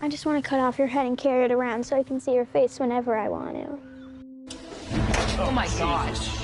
I just want to cut off your head and carry it around so I can see your face whenever I want to. Oh my gosh.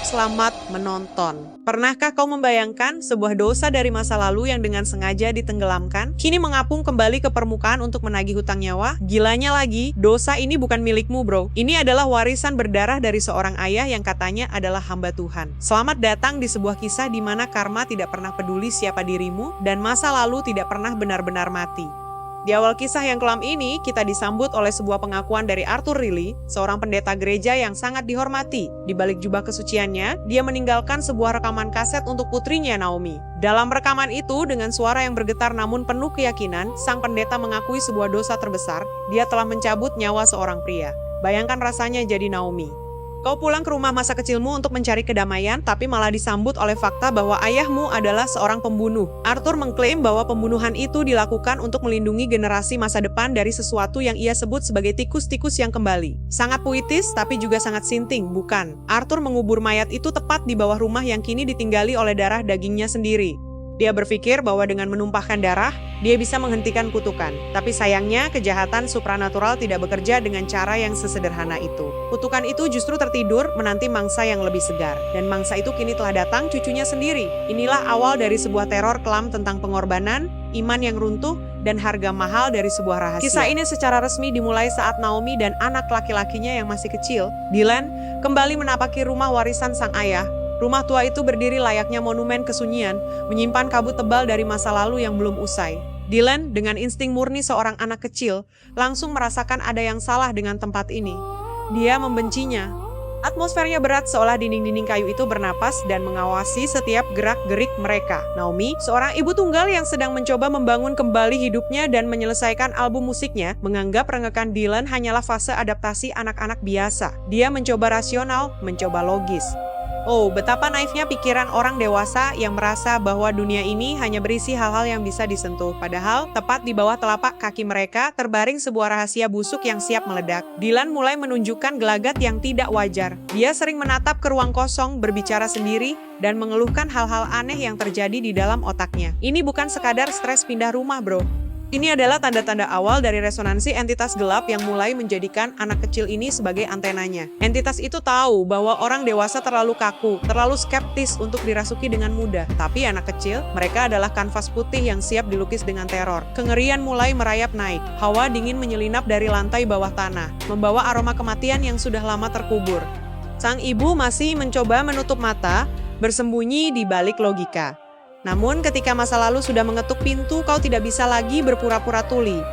Selamat menonton. Pernahkah kau membayangkan sebuah dosa dari masa lalu yang dengan sengaja ditenggelamkan, kini mengapung kembali ke permukaan untuk menagih hutang nyawa? Gilanya lagi, dosa ini bukan milikmu bro. Ini adalah warisan berdarah dari seorang ayah yang katanya adalah hamba Tuhan. Selamat datang di sebuah kisah di mana karma tidak pernah peduli siapa dirimu dan masa lalu tidak pernah benar-benar mati. Di awal kisah yang kelam ini, kita disambut oleh sebuah pengakuan dari Arthur Riley, seorang pendeta gereja yang sangat dihormati. Di balik jubah kesuciannya, dia meninggalkan sebuah rekaman kaset untuk putrinya Naomi. Dalam rekaman itu, dengan suara yang bergetar namun penuh keyakinan, sang pendeta mengakui sebuah dosa terbesar, dia telah mencabut nyawa seorang pria. Bayangkan rasanya jadi Naomi. Kau pulang ke rumah masa kecilmu untuk mencari kedamaian, tapi malah disambut oleh fakta bahwa ayahmu adalah seorang pembunuh. Arthur mengklaim bahwa pembunuhan itu dilakukan untuk melindungi generasi masa depan dari sesuatu yang ia sebut sebagai tikus-tikus yang kembali. Sangat puitis, tapi juga sangat sinting, bukan? Arthur mengubur mayat itu tepat di bawah rumah yang kini ditinggali oleh darah dagingnya sendiri. Dia berpikir bahwa dengan menumpahkan darah, dia bisa menghentikan kutukan. Tapi sayangnya, kejahatan supranatural tidak bekerja dengan cara yang sesederhana itu. Kutukan itu justru tertidur menanti mangsa yang lebih segar. Dan mangsa itu kini telah datang cucunya sendiri. Inilah awal dari sebuah teror kelam tentang pengorbanan, iman yang runtuh, dan harga mahal dari sebuah rahasia. Kisah ini secara resmi dimulai saat Naomi dan anak laki-lakinya yang masih kecil, Dylan, kembali menapaki rumah warisan sang ayah. Rumah tua itu berdiri layaknya monumen kesunyian, menyimpan kabut tebal dari masa lalu yang belum usai. Dylan, dengan insting murni seorang anak kecil, langsung merasakan ada yang salah dengan tempat ini. Dia membencinya. Atmosfernya berat seolah dinding-dinding kayu itu bernapas dan mengawasi setiap gerak-gerik mereka. Naomi, seorang ibu tunggal yang sedang mencoba membangun kembali hidupnya dan menyelesaikan album musiknya, menganggap rengekan Dylan hanyalah fase adaptasi anak-anak biasa. Dia mencoba rasional, mencoba logis. Oh, betapa naifnya pikiran orang dewasa yang merasa bahwa dunia ini hanya berisi hal-hal yang bisa disentuh. Padahal, tepat di bawah telapak kaki mereka terbaring sebuah rahasia busuk yang siap meledak. Dylan mulai menunjukkan gelagat yang tidak wajar. Dia sering menatap ke ruang kosong, berbicara sendiri, dan mengeluhkan hal-hal aneh yang terjadi di dalam otaknya. Ini bukan sekadar stres pindah rumah, bro. Ini adalah tanda-tanda awal dari resonansi entitas gelap yang mulai menjadikan anak kecil ini sebagai antenanya. Entitas itu tahu bahwa orang dewasa terlalu kaku, terlalu skeptis untuk dirasuki dengan mudah. Tapi anak kecil, mereka adalah kanvas putih yang siap dilukis dengan teror. Kengerian mulai merayap naik. Hawa dingin menyelinap dari lantai bawah tanah, membawa aroma kematian yang sudah lama terkubur. Sang ibu masih mencoba menutup mata, bersembunyi di balik logika. Namun ketika masa lalu sudah mengetuk pintu, kau tidak bisa lagi berpura-pura tuli.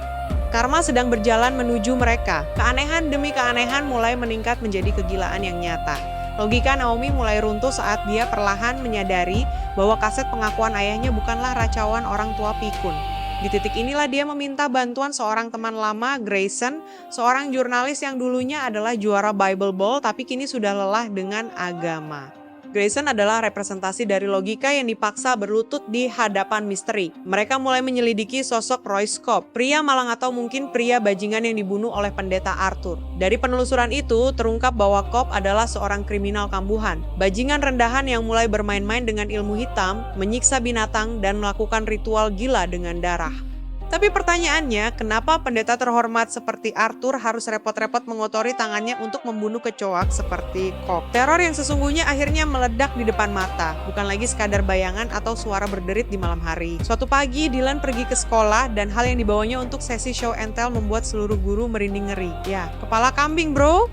Karma sedang berjalan menuju mereka. Keanehan demi keanehan mulai meningkat menjadi kegilaan yang nyata. Logika Naomi mulai runtuh saat dia perlahan menyadari bahwa kaset pengakuan ayahnya bukanlah racauan orang tua pikun. Di titik inilah dia meminta bantuan seorang teman lama, Grayson, seorang jurnalis yang dulunya adalah juara Bible Bowl tapi kini sudah lelah dengan agama. Grayson adalah representasi dari logika yang dipaksa berlutut di hadapan misteri. Mereka mulai menyelidiki sosok Royce Cobb, pria malang atau mungkin pria bajingan yang dibunuh oleh pendeta Arthur. Dari penelusuran itu, terungkap bahwa Cobb adalah seorang kriminal kambuhan. Bajingan rendahan yang mulai bermain-main dengan ilmu hitam, menyiksa binatang, dan melakukan ritual gila dengan darah. Tapi pertanyaannya, kenapa pendeta terhormat seperti Arthur harus repot-repot mengotori tangannya untuk membunuh kecoak seperti Cobb? Teror yang sesungguhnya akhirnya meledak di depan mata, bukan lagi sekadar bayangan atau suara berderit di malam hari. Suatu pagi, Dylan pergi ke sekolah dan hal yang dibawanya untuk sesi show and tell membuat seluruh guru merinding ngeri. Ya, kepala kambing bro!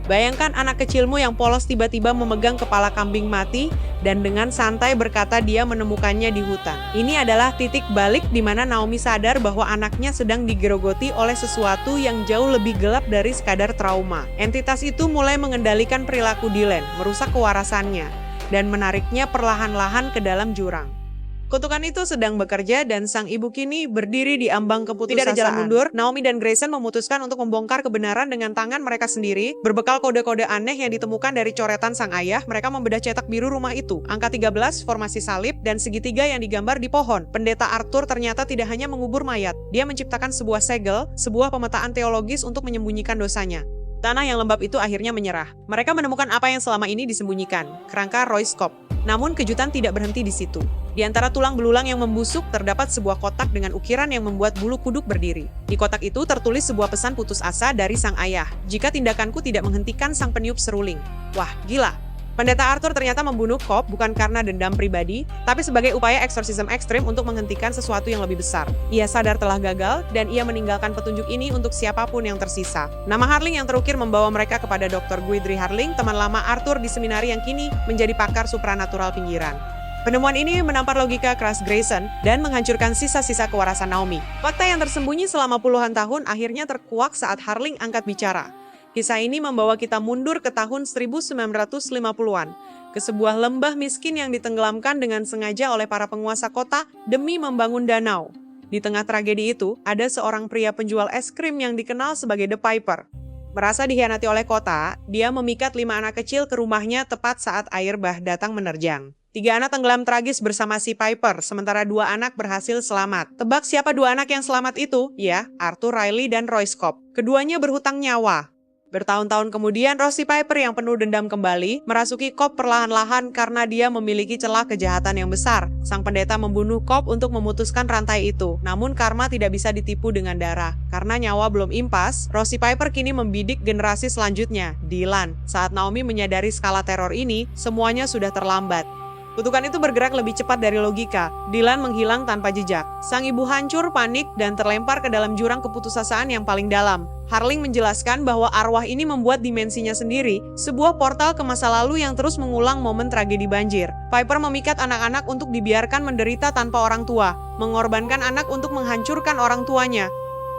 Bayangkan anak kecilmu yang polos tiba-tiba memegang kepala kambing mati dan dengan santai berkata dia menemukannya di hutan. Ini adalah titik balik di mana Naomi sadar bahwa anaknya sedang digerogoti oleh sesuatu yang jauh lebih gelap dari sekadar trauma. Entitas itu mulai mengendalikan perilaku Dylan, merusak kewarasannya, dan menariknya perlahan-lahan ke dalam jurang. Kutukan itu sedang bekerja dan sang ibu kini berdiri di ambang keputusasaan. Tidak ada jalan mundur, Naomi dan Grayson memutuskan untuk membongkar kebenaran dengan tangan mereka sendiri. Berbekal kode-kode aneh yang ditemukan dari coretan sang ayah, mereka membedah cetak biru rumah itu. Angka 13, formasi salib, dan segitiga yang digambar di pohon. Pendeta Arthur ternyata tidak hanya mengubur mayat. Dia menciptakan sebuah segel, sebuah pemetaan teologis untuk menyembunyikan dosanya. Tanah yang lembab itu akhirnya menyerah. Mereka menemukan apa yang selama ini disembunyikan, kerangka Royce Cobb. Namun kejutan tidak berhenti di situ. Di antara tulang belulang yang membusuk terdapat sebuah kotak dengan ukiran yang membuat bulu kuduk berdiri. Di kotak itu tertulis sebuah pesan putus asa dari sang ayah. Jika tindakanku tidak menghentikan sang peniup seruling. Wah, gila. Pendeta Arthur ternyata membunuh Cobb bukan karena dendam pribadi, tapi sebagai upaya eksorsisme ekstrim untuk menghentikan sesuatu yang lebih besar. Ia sadar telah gagal, dan ia meninggalkan petunjuk ini untuk siapapun yang tersisa. Nama Harling yang terukir membawa mereka kepada Dr. Guidry Harling, teman lama Arthur di seminari yang kini menjadi pakar supranatural pinggiran. Penemuan ini menampar logika keras Grayson dan menghancurkan sisa-sisa kewarasan Naomi. Fakta yang tersembunyi selama puluhan tahun akhirnya terkuak saat Harling angkat bicara. Kisah ini membawa kita mundur ke tahun 1950-an, ke sebuah lembah miskin yang ditenggelamkan dengan sengaja oleh para penguasa kota demi membangun danau. Di tengah tragedi itu, ada seorang pria penjual es krim yang dikenal sebagai The Piper. Merasa dikhianati oleh kota, dia memikat 5 anak kecil ke rumahnya tepat saat air bah datang menerjang. 3 anak tenggelam tragis bersama si Piper, sementara 2 anak berhasil selamat. Tebak siapa 2 anak yang selamat itu? Ya, Arthur Riley dan Royce Cobb. Keduanya berhutang nyawa. Bertahun-tahun kemudian, Rosie Piper yang penuh dendam kembali merasuki Cobb perlahan-lahan karena dia memiliki celah kejahatan yang besar. Sang pendeta membunuh Cobb untuk memutuskan rantai itu. Namun karma tidak bisa ditipu dengan darah. Karena nyawa belum impas, Rosie Piper kini membidik generasi selanjutnya, Dylan. Saat Naomi menyadari skala teror ini, semuanya sudah terlambat. Kutukan itu bergerak lebih cepat dari logika. Dylan menghilang tanpa jejak. Sang ibu hancur, panik, dan terlempar ke dalam jurang keputusasaan yang paling dalam. Harling menjelaskan bahwa arwah ini membuat dimensinya sendiri, sebuah portal ke masa lalu yang terus mengulang momen tragedi banjir. Piper memikat anak-anak untuk dibiarkan menderita tanpa orang tua, mengorbankan anak untuk menghancurkan orang tuanya.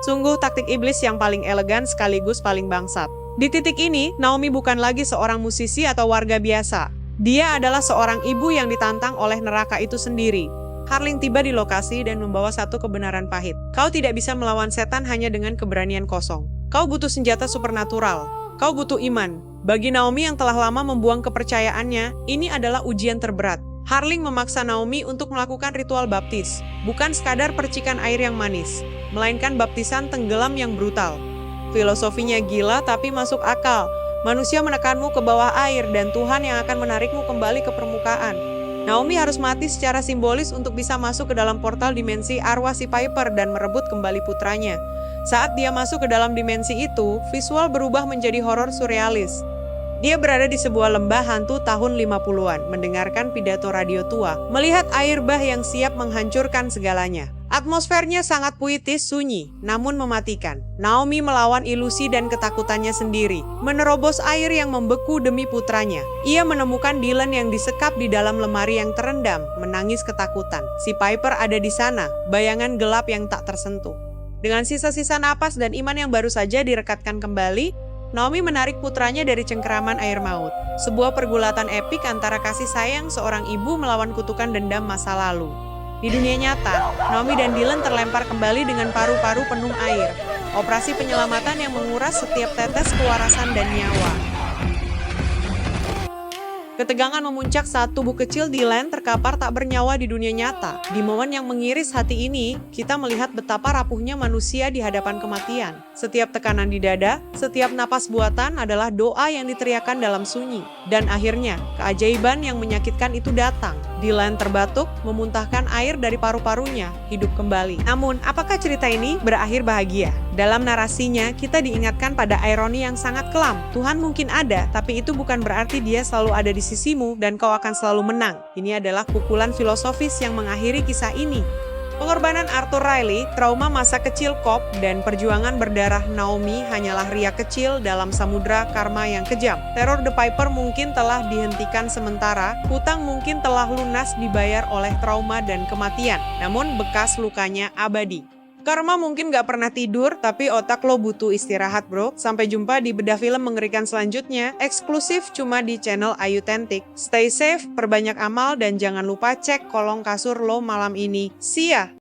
Sungguh taktik iblis yang paling elegan sekaligus paling bangsat. Di titik ini, Naomi bukan lagi seorang musisi atau warga biasa. Dia adalah seorang ibu yang ditantang oleh neraka itu sendiri. Harling tiba di lokasi dan membawa satu kebenaran pahit. Kau tidak bisa melawan setan hanya dengan keberanian kosong. Kau butuh senjata supernatural. Kau butuh iman. Bagi Naomi yang telah lama membuang kepercayaannya, ini adalah ujian terberat. Harling memaksa Naomi untuk melakukan ritual baptis. Bukan sekadar percikan air yang manis, melainkan baptisan tenggelam yang brutal. Filosofinya gila tapi masuk akal. Manusia menekanmu ke bawah air dan Tuhan yang akan menarikmu kembali ke permukaan. Naomi harus mati secara simbolis untuk bisa masuk ke dalam portal dimensi arwah si Piper dan merebut kembali putranya. Saat dia masuk ke dalam dimensi itu, visual berubah menjadi horor surrealis. Dia berada di sebuah lembah hantu tahun 50-an, mendengarkan pidato radio tua, melihat air bah yang siap menghancurkan segalanya. Atmosfernya sangat puitis, sunyi, namun mematikan. Naomi melawan ilusi dan ketakutannya sendiri, menerobos air yang membeku demi putranya. Ia menemukan Dylan yang disekap di dalam lemari yang terendam, menangis ketakutan. Si Piper ada di sana, bayangan gelap yang tak tersentuh. Dengan sisa-sisa napas dan iman yang baru saja direkatkan kembali, Naomi menarik putranya dari cengkeraman air maut. Sebuah pergulatan epik antara kasih sayang seorang ibu melawan kutukan dendam masa lalu. Di dunia nyata, Naomi dan Dylan terlempar kembali dengan paru-paru penuh air. Operasi penyelamatan yang menguras setiap tetes kewarasan dan nyawa. Ketegangan memuncak saat tubuh kecil Dylan terkapar tak bernyawa di dunia nyata. Di momen yang mengiris hati ini, kita melihat betapa rapuhnya manusia di hadapan kematian. Setiap tekanan di dada, setiap napas buatan adalah doa yang diteriakkan dalam sunyi. Dan akhirnya, keajaiban yang menyakitkan itu datang. Dylan terbatuk, memuntahkan air dari paru-parunya, hidup kembali. Namun, apakah cerita ini berakhir bahagia? Dalam narasinya, kita diingatkan pada ironi yang sangat kelam. Tuhan mungkin ada, tapi itu bukan berarti dia selalu ada di sisimu dan kau akan selalu menang. Ini adalah pukulan filosofis yang mengakhiri kisah ini. Pengorbanan Arthur Riley, trauma masa kecil Cobb, dan perjuangan berdarah Naomi hanyalah riak kecil dalam samudra karma yang kejam. Teror The Piper mungkin telah dihentikan sementara, hutang mungkin telah lunas dibayar oleh trauma dan kematian, namun bekas lukanya abadi. Karma mungkin gak pernah tidur, tapi otak lo butuh istirahat bro. Sampai jumpa di bedah film mengerikan selanjutnya, eksklusif cuma di channel Ayutentik. Stay safe, perbanyak amal, dan jangan lupa cek kolong kasur lo malam ini. See ya!